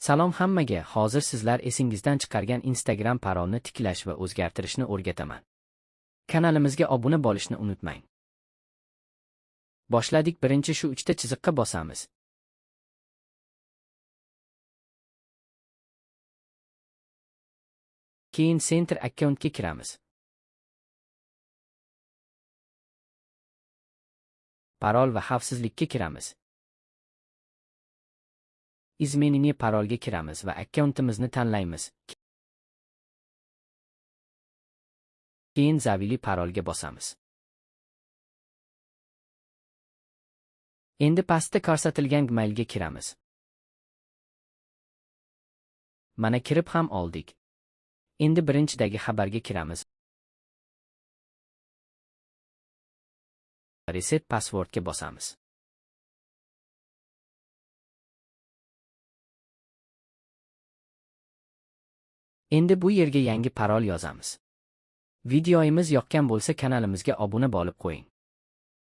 Salom hammaga, hozir sizlar esingizdan chiqargan Instagram parolni tiklash va o'zgartirishni o'rgataman. Kanalimizga obuna bo'lishni unutmang. Boshladik. Birinchi shu 3 ta chiziqqa bosamiz. Keyin Center accountga kiramiz. Parol va xavfsizlikka kiramiz. Izmeniniy parolga kiramiz va akkauntimizni tanlaymiz. Keyin zavili parolga bosamiz. Endi pastda ko'rsatilgan mailga kiramiz. Mana kirib ham oldik. Endi birinchidagi xabarga kiramiz. Reset passwordga bosamiz. Endi bu yerga yangi parol yozamiz. Videomiz yoqqan bo'lsa kanalimizga obuna bo'lib qo'ying.